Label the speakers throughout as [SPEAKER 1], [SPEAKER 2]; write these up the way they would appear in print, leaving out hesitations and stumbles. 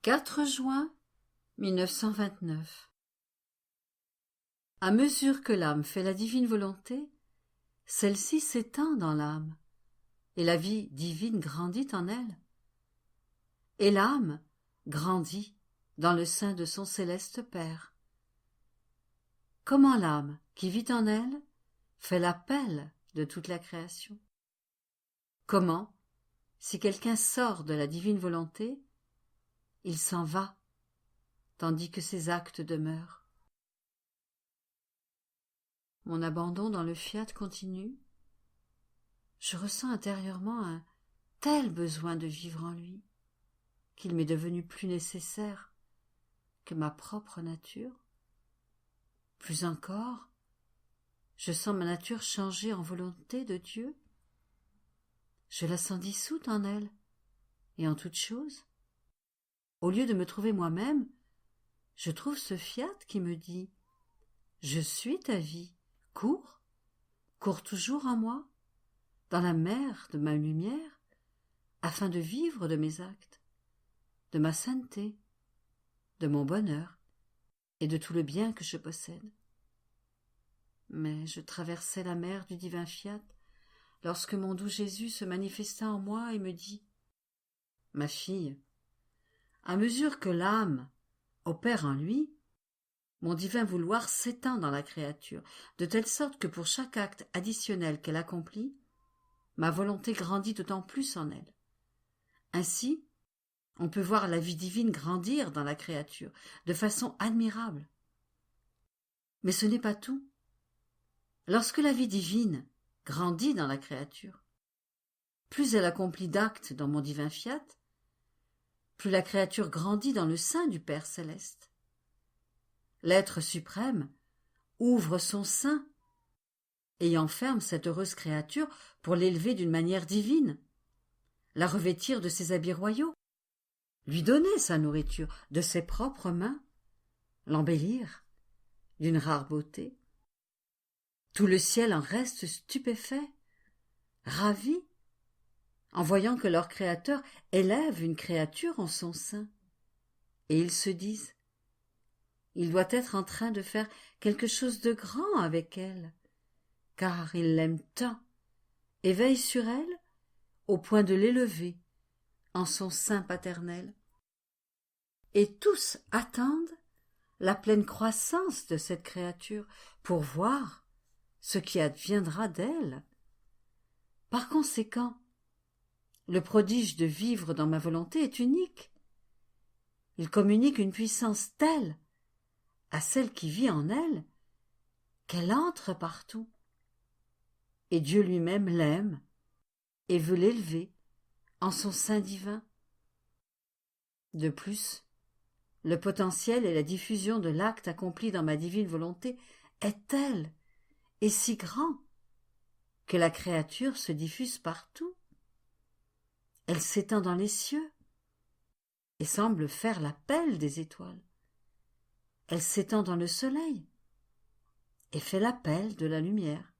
[SPEAKER 1] 4 juin 1929. À mesure que l'âme fait la divine volonté, celle-ci s'étend dans l'âme, et la vie divine grandit en elle. Et l'âme grandit dans le sein de son céleste Père. Comment l'âme qui vit en elle fait l'appel de toute la création? Comment, si quelqu'un sort de la divine volonté, il s'en va, tandis que ses actes demeurent? Mon abandon dans le fiat continue. Je ressens intérieurement un tel besoin de vivre en lui qu'il m'est devenu plus nécessaire que ma propre nature. Plus encore, je sens ma nature changer en volonté de Dieu. Je la sens dissoute en elle et en toute chose. Au lieu de me trouver moi-même, je trouve ce fiat qui me dit « Je suis ta vie, cours toujours en moi, dans la mer de ma lumière, afin de vivre de mes actes, de ma sainteté, de mon bonheur et de tout le bien que je possède. » Mais je traversais la mer du divin fiat lorsque mon doux Jésus se manifesta en moi et me dit « Ma fille, à mesure que l'âme opère en lui, mon divin vouloir s'étend dans la créature, de telle sorte que pour chaque acte additionnel qu'elle accomplit, ma volonté grandit d'autant plus en elle. Ainsi, on peut voir la vie divine grandir dans la créature de façon admirable. Mais ce n'est pas tout. Lorsque la vie divine grandit dans la créature, plus elle accomplit d'actes dans mon divin fiat, plus la créature grandit dans le sein du Père céleste. L'être suprême ouvre son sein et enferme cette heureuse créature pour l'élever d'une manière divine, la revêtir de ses habits royaux, lui donner sa nourriture de ses propres mains, l'embellir d'une rare beauté. Tout le ciel en reste stupéfait, ravi, en voyant que leur Créateur élève une créature en son sein. Et ils se disent, il doit être en train de faire quelque chose de grand avec elle, car il l'aime tant et veille sur elle au point de l'élever en son sein paternel. Et tous attendent la pleine croissance de cette créature pour voir ce qui adviendra d'elle. Par conséquent, le prodige de vivre dans ma volonté est unique. Il communique une puissance telle à celle qui vit en elle qu'elle entre partout. Et Dieu lui-même l'aime et veut l'élever en son sein divin. De plus, le potentiel et la diffusion de l'acte accompli dans ma divine volonté est tel et si grand que la créature se diffuse partout. Elle s'étend dans les cieux et semble faire l'appel des étoiles. Elle s'étend dans le soleil et fait l'appel de la lumière.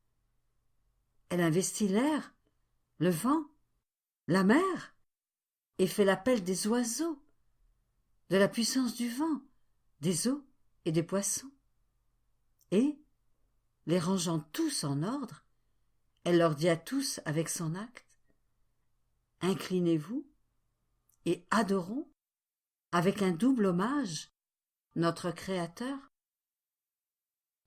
[SPEAKER 1] Elle investit l'air, le vent, la mer et fait l'appel des oiseaux, de la puissance du vent, des eaux et des poissons. Et, les rangeant tous en ordre, elle leur dit à tous avec son acte, « Inclinez-vous et adorons avec un double hommage notre Créateur.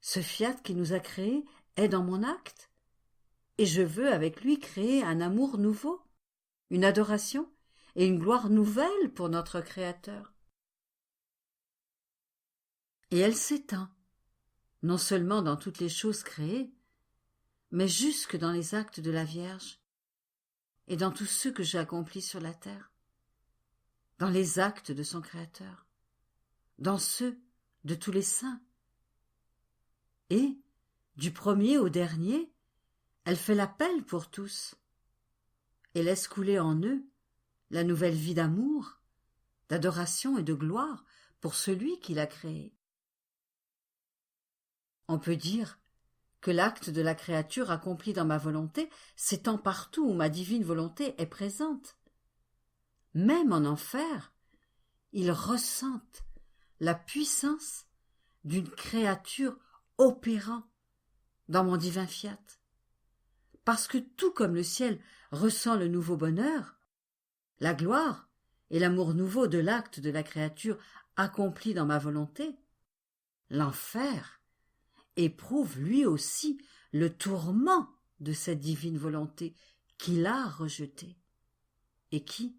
[SPEAKER 1] Ce fiat qui nous a créés est dans mon acte, et je veux avec lui créer un amour nouveau, une adoration et une gloire nouvelle pour notre Créateur. » Et elle s'étend, non seulement dans toutes les choses créées, mais jusque dans les actes de la Vierge et dans tous ceux que j'ai accomplis sur la terre, dans les actes de son Créateur, dans ceux de tous les saints. Et, du premier au dernier, elle fait l'appel pour tous et laisse couler en eux la nouvelle vie d'amour, d'adoration et de gloire pour celui qui l'a créée. On peut dire que l'acte de la créature accompli dans ma volonté s'étend partout où ma divine volonté est présente. Même en enfer, ils ressentent la puissance d'une créature opérant dans mon divin fiat. Parce que tout comme le ciel ressent le nouveau bonheur, la gloire et l'amour nouveau de l'acte de la créature accompli dans ma volonté, l'enfer éprouve lui aussi le tourment de cette divine volonté qu'il a rejetée et qui,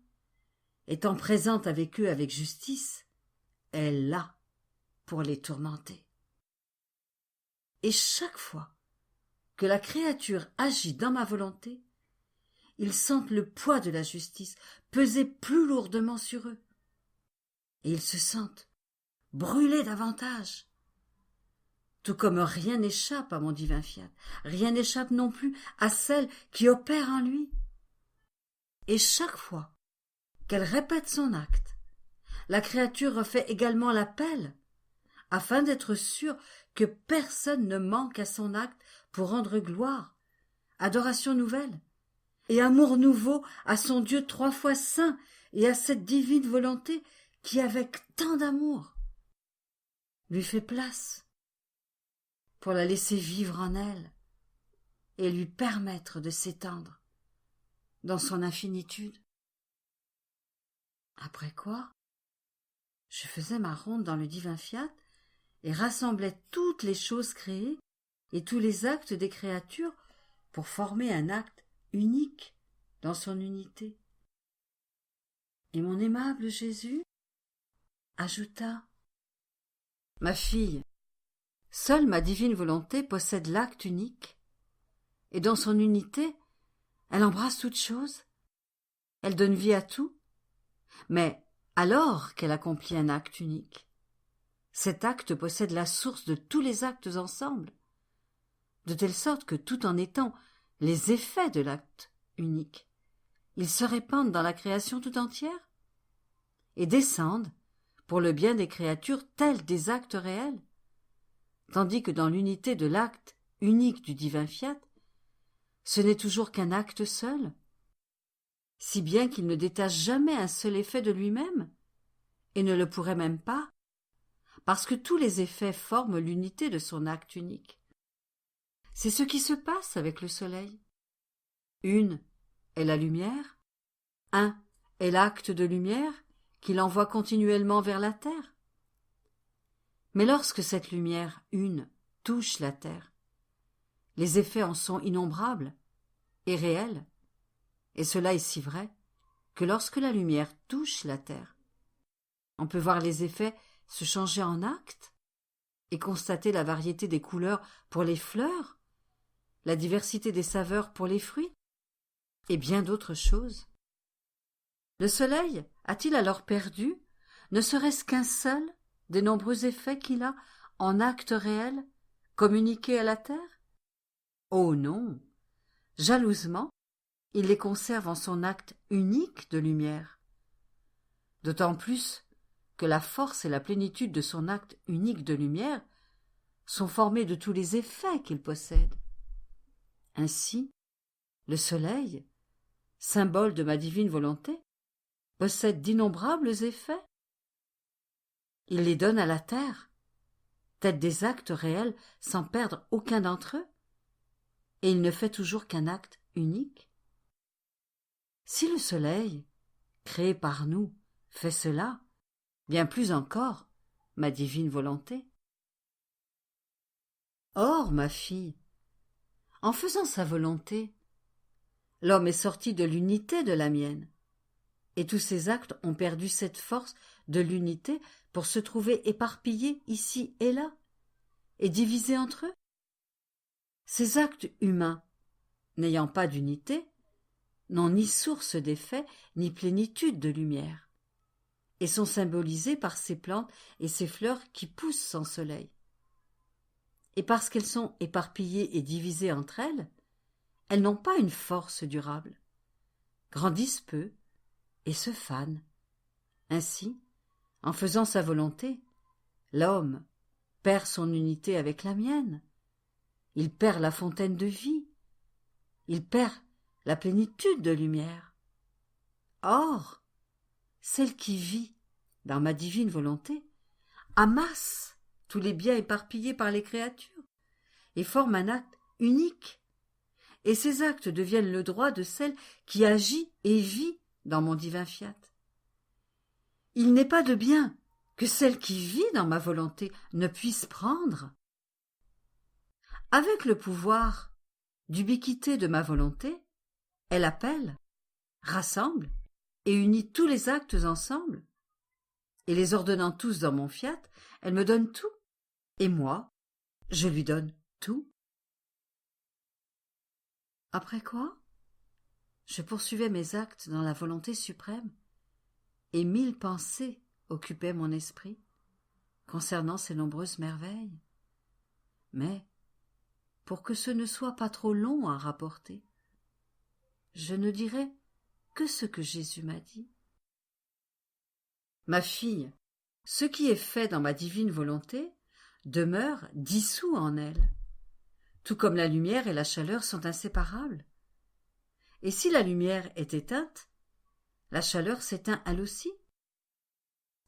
[SPEAKER 1] étant présente avec eux avec justice, est là pour les tourmenter. Et chaque fois que la créature agit dans ma volonté, ils sentent le poids de la justice peser plus lourdement sur eux, et ils se sentent brûlés davantage. Tout comme rien n'échappe à mon divin fiat, rien n'échappe non plus à celle qui opère en lui. Et chaque fois qu'elle répète son acte, la créature refait également l'appel, afin d'être sûre que personne ne manque à son acte pour rendre gloire, adoration nouvelle, et amour nouveau à son Dieu 3 fois saint et à cette divine volonté qui, avec tant d'amour, lui fait place pour la laisser vivre en elle et lui permettre de s'étendre dans son infinitude. Après quoi, je faisais ma ronde dans le divin fiat et rassemblais toutes les choses créées et tous les actes des créatures pour former un acte unique dans son unité. Et mon aimable Jésus ajouta : « Ma fille, seule ma divine volonté possède l'acte unique, et dans son unité, elle embrasse toute chose, elle donne vie à tout, mais alors qu'elle accomplit un acte unique, cet acte possède la source de tous les actes ensemble, de telle sorte que tout en étant les effets de l'acte unique, ils se répandent dans la création tout entière et descendent pour le bien des créatures tels des actes réels, tandis que dans l'unité de l'acte unique du divin fiat, ce n'est toujours qu'un acte seul, si bien qu'il ne détache jamais un seul effet de lui-même, et ne le pourrait même pas, parce que tous les effets forment l'unité de son acte unique. C'est ce qui se passe avec le soleil. Une est la lumière, un est l'acte de lumière qu'il envoie continuellement vers la terre. Mais lorsque cette lumière une touche la terre, les effets en sont innombrables et réels, et cela est si vrai que lorsque la lumière touche la terre, on peut voir les effets se changer en actes et constater la variété des couleurs pour les fleurs, la diversité des saveurs pour les fruits, et bien d'autres choses. Le soleil a-t-il alors perdu, ne serait-ce qu'un seul des nombreux effets qu'il a, en actes réels, communiqués à la terre? Oh non! Jalousement, il les conserve en son acte unique de lumière. D'autant plus que la force et la plénitude de son acte unique de lumière sont formées de tous les effets qu'il possède. Ainsi, le soleil, symbole de ma divine volonté, possède d'innombrables effets. Il les donne à la terre, tels des actes réels sans perdre aucun d'entre eux, et il ne fait toujours qu'un acte unique. Si le soleil, créé par nous, fait cela, bien plus encore, ma divine volonté. Or, ma fille, en faisant sa volonté, l'homme est sorti de l'unité de la mienne, et tous ses actes ont perdu cette force de l'unité pour se trouver éparpillés ici et là, et divisés entre eux. Ces actes humains, n'ayant pas d'unité, n'ont ni source d'effet, ni plénitude de lumière, et sont symbolisés par ces plantes et ces fleurs qui poussent sans soleil. Et parce qu'elles sont éparpillées et divisées entre elles, elles n'ont pas une force durable, grandissent peu et se fanent. Ainsi, en faisant sa volonté, l'homme perd son unité avec la mienne, il perd la fontaine de vie, il perd la plénitude de lumière. Or, celle qui vit dans ma divine volonté, amasse tous les biens éparpillés par les créatures et forme un acte unique. Et ces actes deviennent le droit de celle qui agit et vit dans mon divin fiat. Il n'est pas de bien que celle qui vit dans ma volonté ne puisse prendre. Avec le pouvoir d'ubiquité de ma volonté, elle appelle, rassemble et unit tous les actes ensemble, et les ordonnant tous dans mon fiat, elle me donne tout, et moi, je lui donne tout. Après quoi, je poursuivais mes actes dans la volonté suprême, et 1000 pensées occupaient mon esprit concernant ces nombreuses merveilles. Mais, pour que ce ne soit pas trop long à rapporter, je ne dirai que ce que Jésus m'a dit. Ma fille, ce qui est fait dans ma divine volonté demeure dissous en elle, tout comme la lumière et la chaleur sont inséparables. Et si la lumière est éteinte, la chaleur s'éteint elle aussi.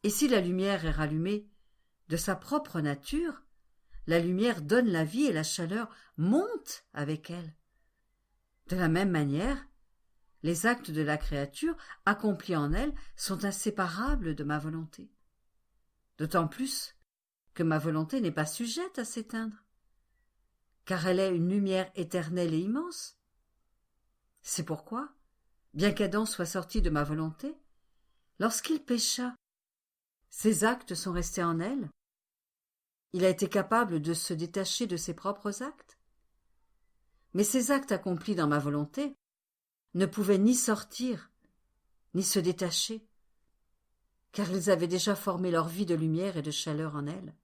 [SPEAKER 1] Et si la lumière est rallumée de sa propre nature, la lumière donne la vie et la chaleur monte avec elle. De la même manière, les actes de la créature accomplis en elle sont inséparables de ma volonté. D'autant plus que ma volonté n'est pas sujette à s'éteindre, car elle est une lumière éternelle et immense. C'est pourquoi, bien qu'Adam soit sorti de ma volonté, lorsqu'il pécha, ses actes sont restés en elle. Il a été capable de se détacher de ses propres actes. Mais ces actes accomplis dans ma volonté ne pouvaient ni sortir, ni se détacher, car ils avaient déjà formé leur vie de lumière et de chaleur en elle.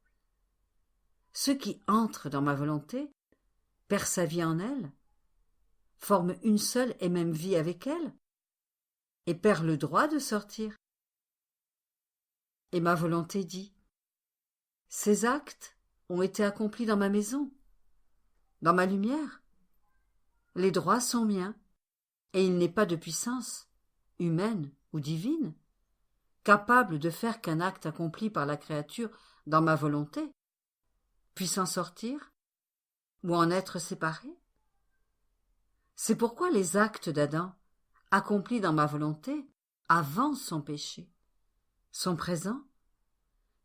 [SPEAKER 1] Ceux qui entrent dans ma volonté perdent sa vie en elle, forment une seule et même vie avec elle, et perdent le droit de sortir. Et ma volonté dit, ces actes ont été accomplis dans ma maison, dans ma lumière. Les droits sont miens, et il n'est pas de puissance, humaine ou divine, capable de faire qu'un acte accompli par la créature dans ma volonté puisse en sortir ou en être séparé. C'est pourquoi les actes d'Adam, accomplis dans ma volonté, avant son péché, sont présents,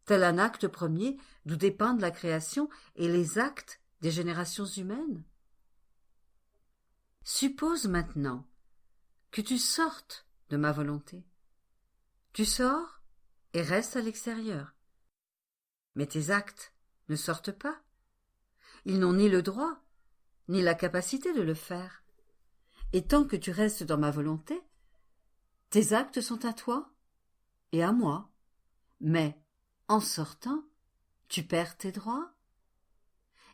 [SPEAKER 1] tel un acte premier d'où dépendent la création et les actes des générations humaines. Suppose maintenant que tu sortes de ma volonté. Tu sors et restes à l'extérieur. Mais tes actes ne sortent pas. Ils n'ont ni le droit, ni la capacité de le faire. Et tant que tu restes dans ma volonté, tes actes sont à toi et à moi. Mais, en sortant, tu perds tes droits.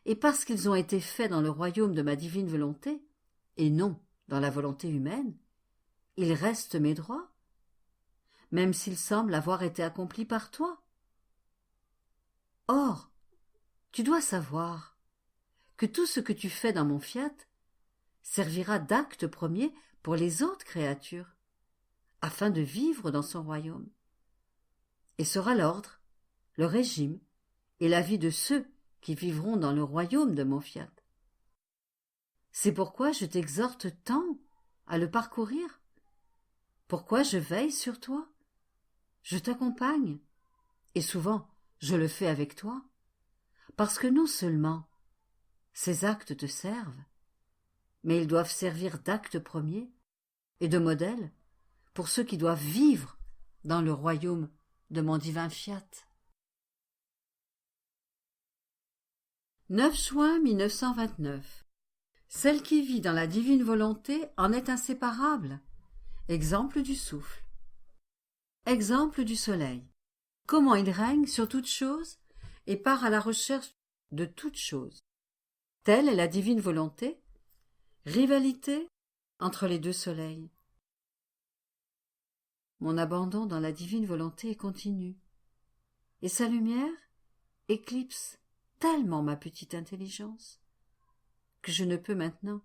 [SPEAKER 1] Et parce qu'ils ont été faits dans le royaume de ma divine volonté, et non dans la volonté humaine, ils restent mes droits, même s'ils semblent avoir été accomplis par toi. Or, tu dois savoir que tout ce que tu fais dans mon fiat servira d'acte premier pour les autres créatures, afin de vivre dans son royaume, et sera l'ordre, le régime et la vie de ceux qui vivront dans le royaume de mon fiat. C'est pourquoi je t'exhorte tant à le parcourir, pourquoi je veille sur toi, je t'accompagne, et souvent je le fais avec toi, parce que non seulement ces actes te servent, mais ils doivent servir d'acte premier et de modèle pour ceux qui doivent vivre dans le royaume de mon divin fiat. 9 juin 1929. Celle qui vit dans la divine volonté en est inséparable. Exemple du souffle. Exemple du soleil. Comment il règne sur toute chose et part à la recherche de toute chose. Telle est la divine volonté, rivalité entre les deux soleils. Mon abandon dans la divine volonté est continu, et sa lumière éclipse tellement ma petite intelligence que je ne peux maintenant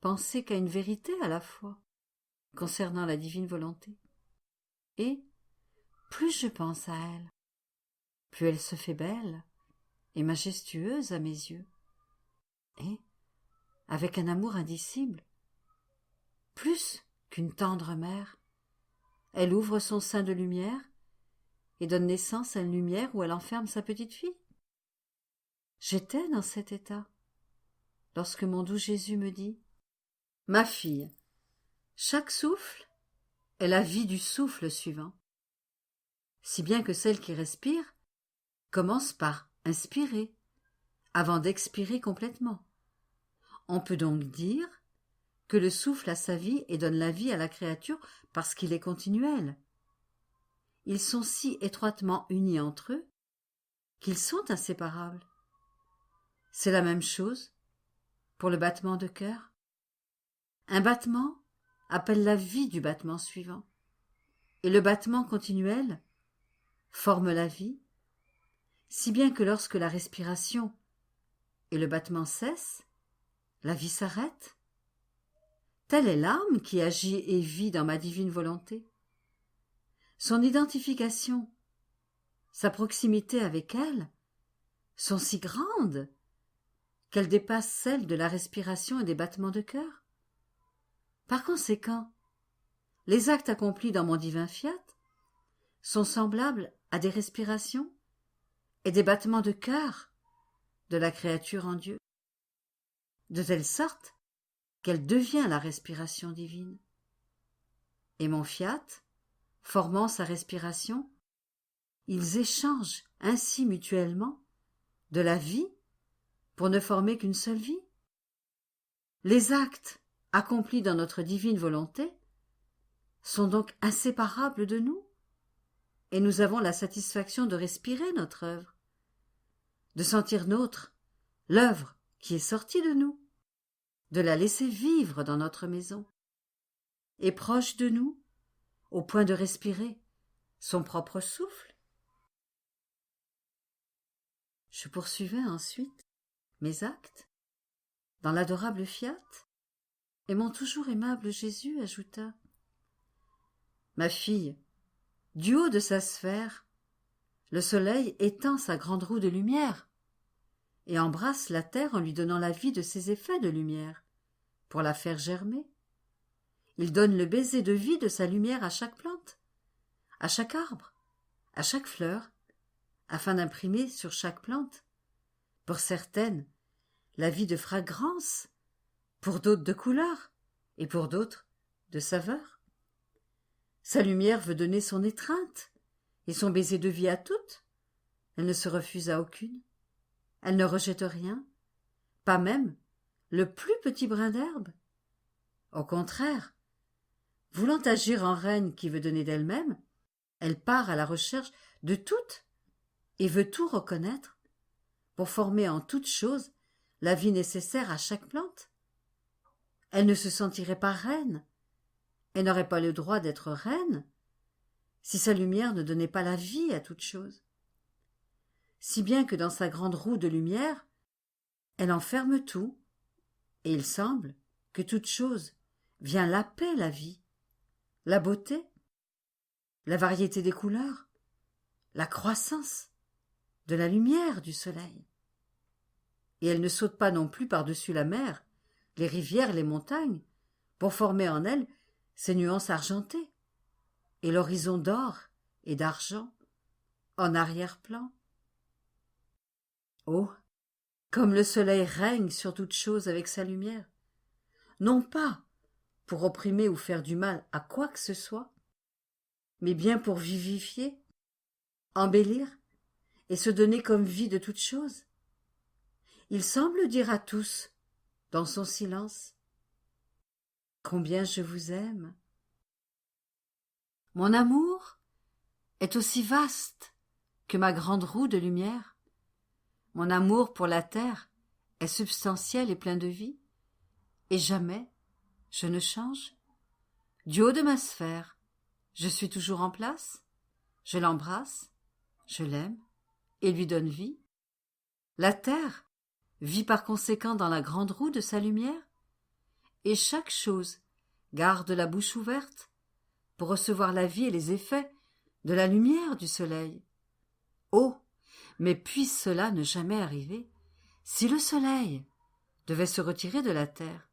[SPEAKER 1] penser qu'à une vérité à la fois concernant la divine volonté. Et, plus je pense à elle, plus elle se fait belle et majestueuse à mes yeux, et, avec un amour indicible, plus qu'une tendre mère, elle ouvre son sein de lumière et donne naissance à une lumière où elle enferme sa petite fille. J'étais dans cet état lorsque mon doux Jésus me dit « Ma fille, chaque souffle est la vie du souffle suivant, si bien que celle qui respire commence par inspirer, avant d'expirer complètement. On peut donc dire que le souffle a sa vie et donne la vie à la créature parce qu'il est continuel. Ils sont si étroitement unis entre eux qu'ils sont inséparables. C'est la même chose pour le battement de cœur. Un battement appelle la vie du battement suivant, et le battement continuel forme la vie, si bien que lorsque la respiration et le battement cessent, la vie s'arrête. Telle est l'âme qui agit et vit dans ma divine volonté. Son identification, sa proximité avec elle, sont si grandes qu'elles dépassent celles de la respiration et des battements de cœur. Par conséquent, les actes accomplis dans mon divin fiat sont semblables à des respirations et des battements de cœur de la créature en Dieu, de telle sorte qu'elle devient la respiration divine. Et mon fiat, formant sa respiration, ils échangent ainsi mutuellement de la vie pour ne former qu'une seule vie. Les actes accomplis dans notre divine volonté sont donc inséparables de nous, et nous avons la satisfaction de respirer notre œuvre, de sentir nôtre l'œuvre qui est sortie de nous, de la laisser vivre dans notre maison, et proche de nous, au point de respirer son propre souffle. Je poursuivais ensuite mes actes dans l'adorable fiat, et mon toujours aimable Jésus ajouta « Ma fille, du haut de sa sphère, le soleil étend sa grande roue de lumière et embrasse la terre en lui donnant la vie de ses effets de lumière, pour la faire germer. Il donne le baiser de vie de sa lumière à chaque plante, à chaque arbre, à chaque fleur, afin d'imprimer sur chaque plante, pour certaines, la vie de fragrance, pour d'autres de couleur, et pour d'autres de saveur. Sa lumière veut donner son étreinte et son baiser de vie à toutes. Elle ne se refuse à aucune. Elle ne rejette rien, pas même le plus petit brin d'herbe. Au contraire, voulant agir en reine qui veut donner d'elle-même, elle part à la recherche de toutes et veut tout reconnaître pour former en toute chose la vie nécessaire à chaque plante. Elle ne se sentirait pas reine, elle n'aurait pas le droit d'être reine, si sa lumière ne donnait pas la vie à toute chose. Si bien que dans sa grande roue de lumière, elle enferme tout, et il semble que toute chose vient la paix, la vie, la beauté, la variété des couleurs, la croissance de la lumière du soleil. Et elle ne saute pas non plus par-dessus la mer, les rivières, les montagnes, pour former en elle ces nuances argentées, et l'horizon d'or et d'argent en arrière-plan. Oh, comme le soleil règne sur toute chose avec sa lumière, non pas pour opprimer ou faire du mal à quoi que ce soit, mais bien pour vivifier, embellir et se donner comme vie de toute chose. Il semble dire à tous, dans son silence, « Combien je vous aime !» Mon amour est aussi vaste que ma grande roue de lumière. Mon amour pour la terre est substantiel et plein de vie, et jamais je ne change. Du haut de ma sphère, je suis toujours en place, je l'embrasse, je l'aime et lui donne vie. La terre vit par conséquent dans la grande roue de sa lumière, et chaque chose garde la bouche ouverte pour recevoir la vie et les effets de la lumière du soleil. Oh, mais puisse cela ne jamais arriver, si le soleil devait se retirer de la terre,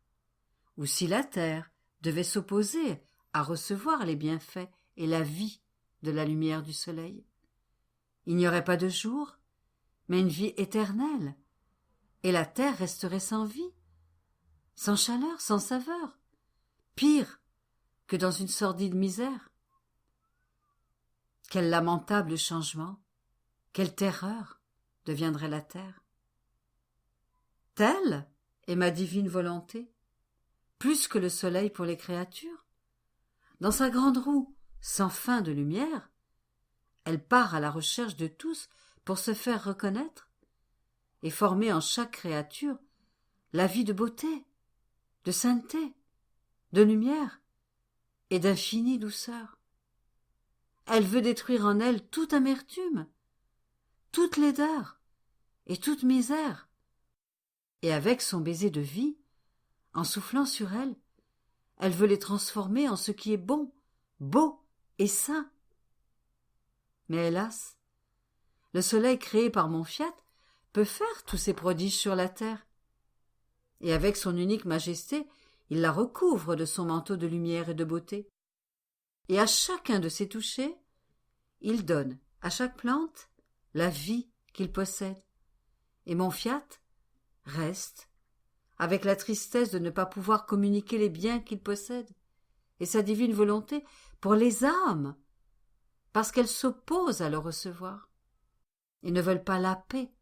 [SPEAKER 1] ou si la terre devait s'opposer à recevoir les bienfaits et la vie de la lumière du soleil. Il n'y aurait pas de jour, mais une vie éternelle, et la terre resterait sans vie, sans chaleur, sans saveur, pire que dans une sordide misère. Quel lamentable changement, quelle terreur deviendrait la terre. Telle est ma divine volonté, plus que le soleil pour les créatures. Dans sa grande roue sans fin de lumière, elle part à la recherche de tous pour se faire reconnaître et former en chaque créature la vie de beauté, de sainteté, de lumière et d'infinie douceur. Elle veut détruire en elle toute amertume, toute laideur et toute misère, et avec son baiser de vie, en soufflant sur elles, elle veut les transformer en ce qui est bon, beau et saint. Mais hélas, le soleil créé par mon fiat peut faire tous ces prodiges sur la terre, et avec son unique majesté, il la recouvre de son manteau de lumière et de beauté. Et à chacun de ses touchés, il donne à chaque plante la vie qu'il possède. Et mon fiat reste, avec la tristesse de ne pas pouvoir communiquer les biens qu'il possède, et sa divine volonté pour les âmes, parce qu'elles s'opposent à le recevoir, et ne veulent pas la paix,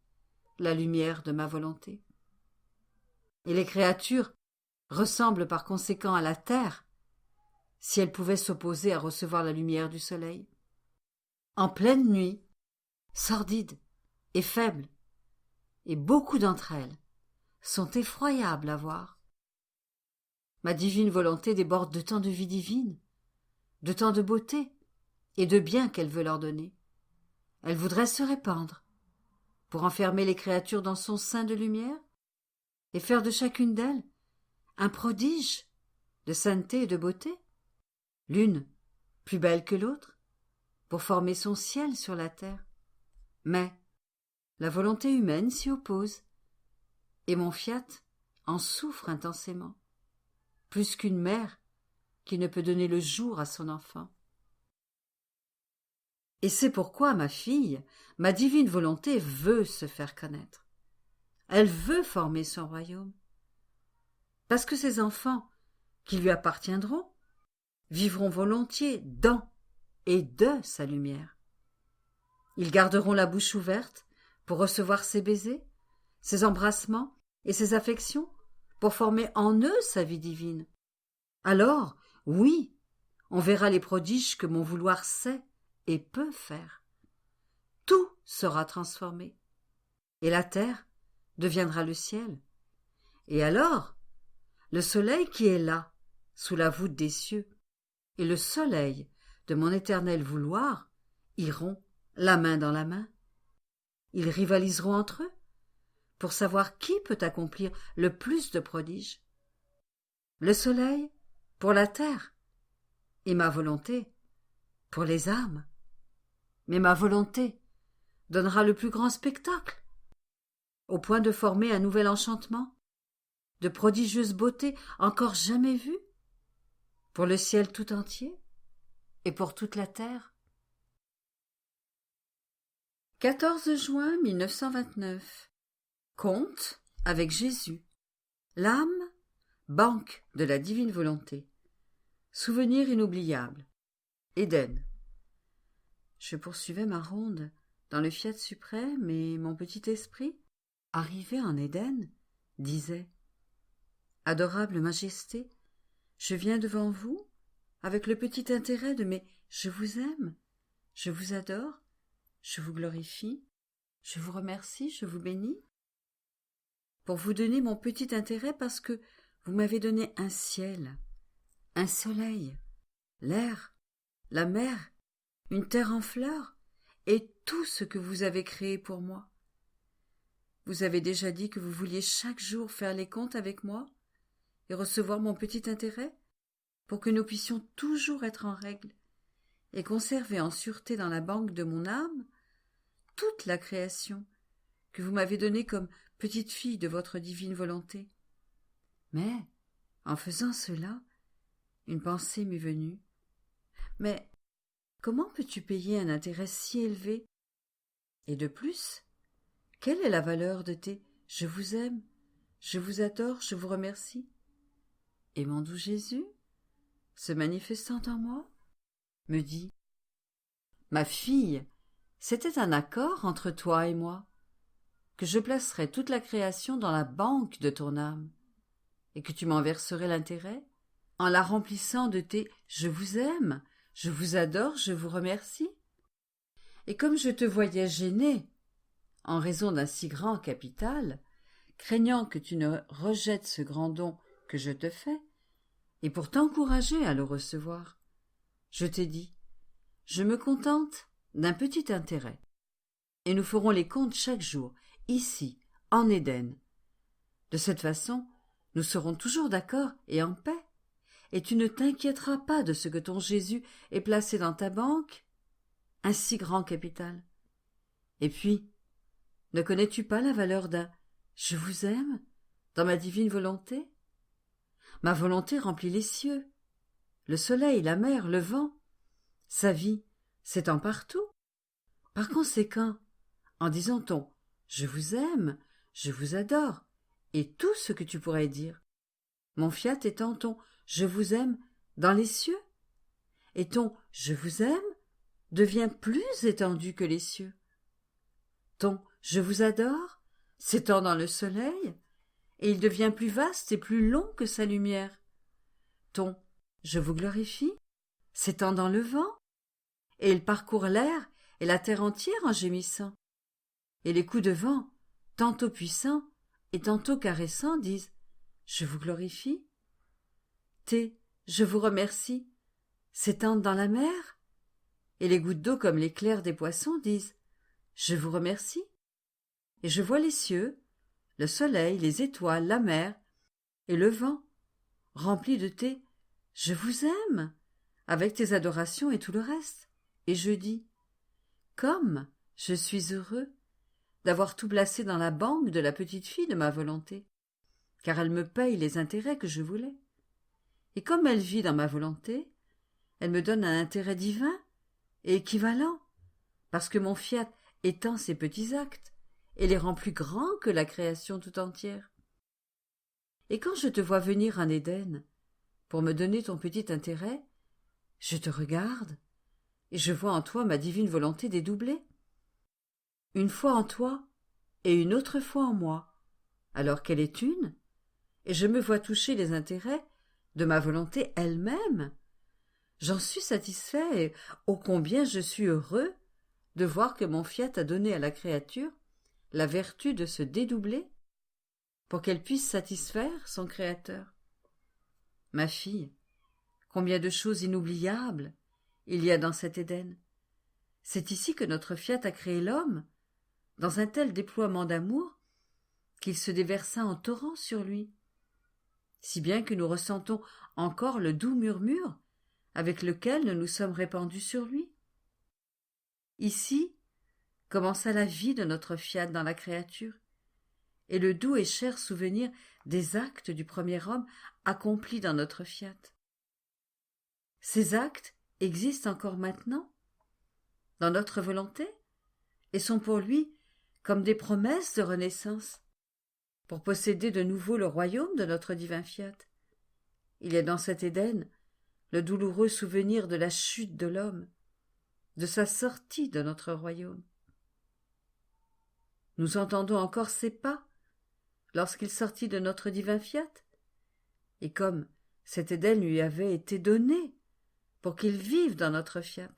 [SPEAKER 1] la lumière de ma volonté. Et les créatures ressemblent par conséquent à la terre, si elles pouvaient s'opposer à recevoir la lumière du soleil. En pleine nuit, sordides et faibles, et beaucoup d'entre elles sont effroyables à voir. Ma divine volonté déborde de tant de vie divine, de tant de beauté et de bien qu'elle veut leur donner. Elle voudrait se répandre pour enfermer les créatures dans son sein de lumière et faire de chacune d'elles un prodige de sainteté et de beauté, l'une plus belle que l'autre, pour former son ciel sur la terre. Mais la volonté humaine s'y oppose, et mon fiat en souffre intensément, plus qu'une mère qui ne peut donner le jour à son enfant. Et c'est pourquoi ma fille, ma divine volonté veut se faire connaître. Elle veut former son royaume. Parce que ses enfants, qui lui appartiendront, vivront volontiers dans et de sa lumière. Ils garderont la bouche ouverte pour recevoir ses baisers, ses embrassements et ses affections, pour former en eux sa vie divine. Alors, oui, on verra les prodiges que mon vouloir sait et peut faire. Tout sera transformé, et la terre deviendra le ciel. Et alors, le soleil qui est là, sous la voûte des cieux, et le soleil de mon éternel vouloir iront la main dans la main. Ils rivaliseront entre eux pour savoir qui peut accomplir le plus de prodiges. Le soleil pour la terre et ma volonté pour les âmes. Mais ma volonté donnera le plus grand spectacle, au point de former un nouvel enchantement, de prodigieuse beauté encore jamais vue, pour le ciel tout entier et pour toute la terre. 14 juin 1929. Conte avec Jésus. L'âme, banque de la divine volonté. Souvenir inoubliable. Éden. Je poursuivais ma ronde dans le fiat suprême et mon petit esprit, arrivé en Éden, disait « Adorable majesté, je viens devant vous avec le petit intérêt de mes « je vous aime, je vous adore, je vous glorifie, je vous remercie, je vous bénis » pour vous donner mon petit intérêt parce que vous m'avez donné un ciel, un soleil, l'air, la mer, une terre en fleurs et tout ce que vous avez créé pour moi. Vous avez déjà dit que vous vouliez chaque jour faire les comptes avec moi et recevoir mon petit intérêt pour que nous puissions toujours être en règle et conserver en sûreté dans la banque de mon âme toute la création que vous m'avez donnée comme petite fille de votre divine volonté. Mais, en faisant cela, une pensée m'est venue. Mais comment peux-tu payer un intérêt si élevé? Et de plus, quelle est la valeur de tes « je vous aime, je vous adore, je vous remercie » Et mon doux Jésus, se manifestant en moi, me dit « Ma fille, c'était un accord entre toi et moi, que je placerais toute la création dans la banque de ton âme, et que tu m'en verserais l'intérêt, en la remplissant de tes « je vous aime, je vous adore, je vous remercie ». Et comme je te voyais gênée, en raison d'un si grand capital, craignant que tu ne rejettes ce grand don que je te fais, et pour t'encourager à le recevoir, je t'ai dit, je me contente d'un petit intérêt, et nous ferons les comptes chaque jour, ici, en Éden. De cette façon, nous serons toujours d'accord et en paix, et tu ne t'inquiéteras pas de ce que ton Jésus ait placé dans ta banque un si grand capital. Et puis, ne connais-tu pas la valeur d'un « je vous aime » dans ma divine volonté? Ma volonté remplit les cieux, le soleil, la mer, le vent. Sa vie s'étend partout. Par conséquent, en disant ton « je vous aime »,« je vous adore » et tout ce que tu pourrais dire, mon fiat étant ton « je vous aime » dans les cieux, et ton « je vous aime » devient plus étendu que les cieux. Ton « je vous adore » s'étend dans le soleil, et il devient plus vaste et plus long que sa lumière. Ton « je vous glorifie » s'étend dans le vent, et il parcourt l'air et la terre entière en gémissant. Et les coups de vent, tantôt puissants et tantôt caressants, disent « je vous glorifie ». Tes « je vous remercie » s'étendent dans la mer, et les gouttes d'eau comme l'éclair des poissons disent « je vous remercie ». Et je vois les cieux, le soleil, les étoiles, la mer et le vent remplis de tes « je vous aime » avec tes adorations et tout le reste. Et je dis « comme je suis heureux d'avoir tout placé dans la banque de la petite fille de ma volonté, car elle me paye les intérêts que je voulais. Et comme elle vit dans ma volonté, elle me donne un intérêt divin et équivalent, parce que mon fiat étend ses petits actes et les rend plus grands que la création tout entière. Et quand je te vois venir en Éden pour me donner ton petit intérêt, je te regarde et je vois en toi ma divine volonté dédoublée. Une fois en toi et une autre fois en moi, alors qu'elle est une, et je me vois toucher les intérêts de ma volonté elle-même. J'en suis satisfait et ô combien je suis heureux de voir que mon fiat a donné à la créature la vertu de se dédoubler pour qu'elle puisse satisfaire son Créateur. Ma fille, combien de choses inoubliables il y a dans cet Éden. C'est ici que notre fiat a créé l'homme, dans un tel déploiement d'amour qu'il se déversa en torrent sur lui, si bien que nous ressentons encore le doux murmure avec lequel nous nous sommes répandus sur lui. Ici commença la vie de notre fiat dans la créature, et le doux et cher souvenir des actes du premier homme accomplis dans notre fiat. Ces actes existent encore maintenant, dans notre volonté, et sont pour lui comme des promesses de renaissance, pour posséder de nouveau le royaume de notre divin fiat. Il y a dans cet Éden le douloureux souvenir de la chute de l'homme, de sa sortie de notre royaume. Nous entendons encore ses pas lorsqu'il sortit de notre divin fiat, et comme cet Éden lui avait été donné pour qu'il vive dans notre fiat,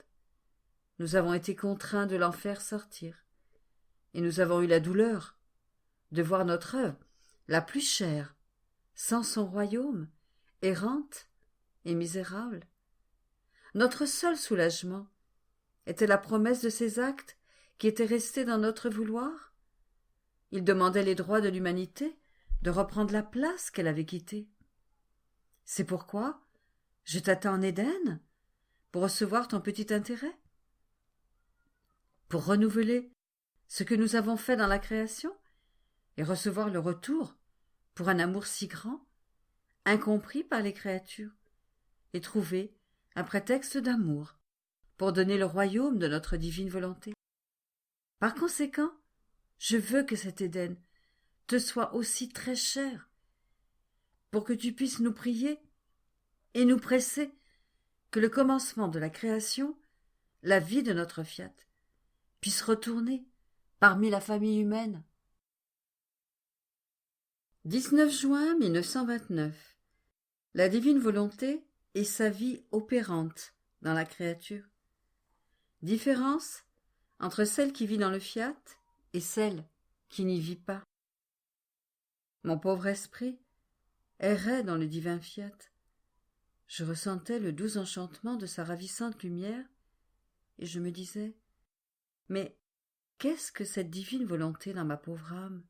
[SPEAKER 1] nous avons été contraints de l'en faire sortir, et nous avons eu la douleur de voir notre œuvre la plus chère, sans son royaume, errante et misérable. Notre seul soulagement était la promesse de ces actes qui étaient restés dans notre vouloir. Il demandait les droits de l'humanité de reprendre la place qu'elle avait quittée. C'est pourquoi je t'attends en Éden, pour recevoir ton petit intérêt? Pour renouveler ce que nous avons fait dans la création et recevoir le retour pour un amour si grand, incompris par les créatures, et trouver un prétexte d'amour pour donner le royaume de notre divine volonté. Par conséquent, je veux que cet Éden te soit aussi très cher, pour que tu puisses nous prier et nous presser que le commencement de la création, la vie de notre fiat, puisse retourner parmi la famille humaine. 19 juin 1929. La divine volonté et sa vie opérante dans la créature. Différence entre celle qui vit dans le fiat et celle qui n'y vit pas. Mon pauvre esprit errait dans le divin fiat. Je ressentais le doux enchantement de sa ravissante lumière et je me disais « Mais qu'est-ce que cette divine volonté dans ma pauvre âme ?»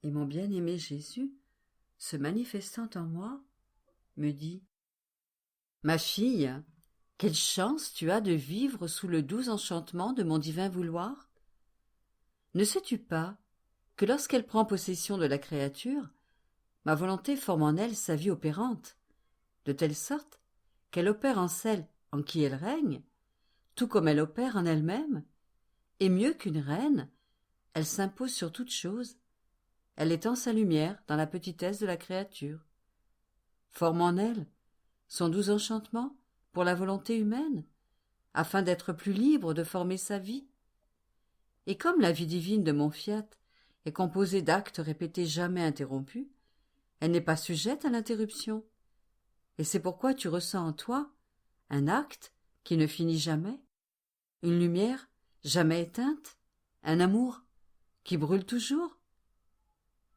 [SPEAKER 1] Et mon bien-aimé Jésus, se manifestant en moi, me dit « Ma fille, quelle chance tu as de vivre sous le doux enchantement de mon divin vouloir. Ne sais-tu pas que lorsqu'elle prend possession de la créature, ma volonté forme en elle sa vie opérante, de telle sorte qu'elle opère en celle en qui elle règne, tout comme elle opère en elle-même, et mieux qu'une reine, elle s'impose sur toute chose, elle étend sa lumière dans la petitesse de la créature, forme en elle son doux enchantement pour la volonté humaine, afin d'être plus libre de former sa vie. Et comme la vie divine de mon fiat est composée d'actes répétés jamais interrompus, elle n'est pas sujette à l'interruption. Et c'est pourquoi tu ressens en toi un acte qui ne finit jamais, une lumière jamais éteinte, un amour qui brûle toujours.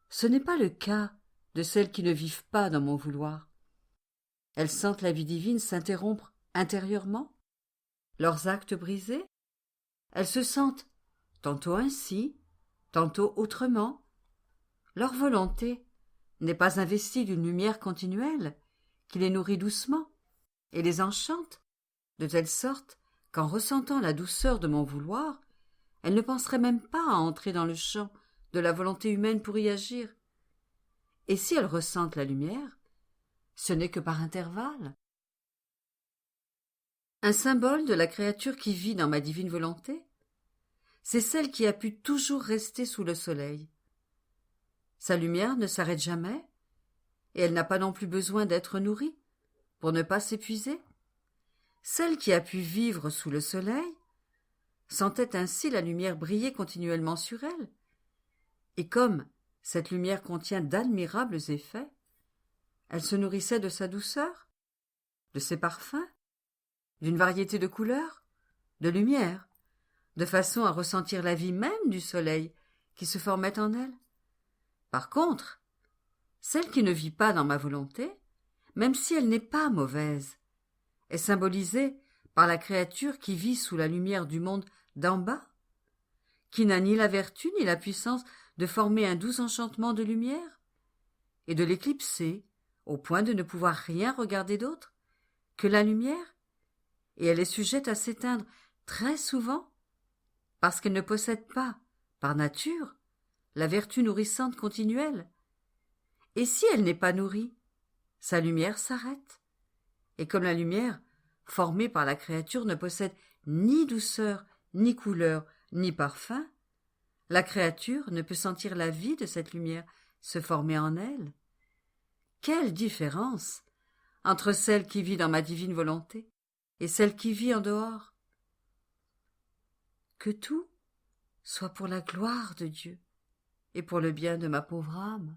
[SPEAKER 1] Ce n'est pas le cas de celles qui ne vivent pas dans mon vouloir. Elles sentent la vie divine s'interrompre intérieurement, leurs actes brisés. Elles se sentent tantôt ainsi, tantôt autrement. Leur volonté n'est pas investie d'une lumière continuelle qui les nourrit doucement et les enchante, de telle sorte qu'en ressentant la douceur de mon vouloir, elles ne penseraient même pas à entrer dans le champ de la volonté humaine pour y agir. Et si elles ressentent la lumière, ce n'est que par intervalles. Un symbole de la créature qui vit dans ma divine volonté, c'est celle qui a pu toujours rester sous le soleil. Sa lumière ne s'arrête jamais, et elle n'a pas non plus besoin d'être nourrie, pour ne pas s'épuiser. Celle qui a pu vivre sous le soleil sentait ainsi la lumière briller continuellement sur elle, et comme cette lumière contient d'admirables effets, elle se nourrissait de sa douceur, de ses parfums, d'une variété de couleurs, de lumière, de façon à ressentir la vie même du soleil qui se formait en elle. Par contre, celle qui ne vit pas dans ma volonté, même si elle n'est pas mauvaise, est symbolisée par la créature qui vit sous la lumière du monde d'en bas, qui n'a ni la vertu ni la puissance de former un doux enchantement de lumière, et de l'éclipser au point de ne pouvoir rien regarder d'autre que la lumière, et elle est sujette à s'éteindre très souvent, parce qu'elle ne possède pas, par nature, la vertu nourrissante continuelle. Et si elle n'est pas nourrie, sa lumière s'arrête. Et comme la lumière, formée par la créature, ne possède ni douceur, ni couleur, ni parfum, la créature ne peut sentir la vie de cette lumière se former en elle. Quelle différence entre celle qui vit dans ma divine volonté et celle qui vit en dehors! Que tout soit pour la gloire de Dieu et pour le bien de ma pauvre âme.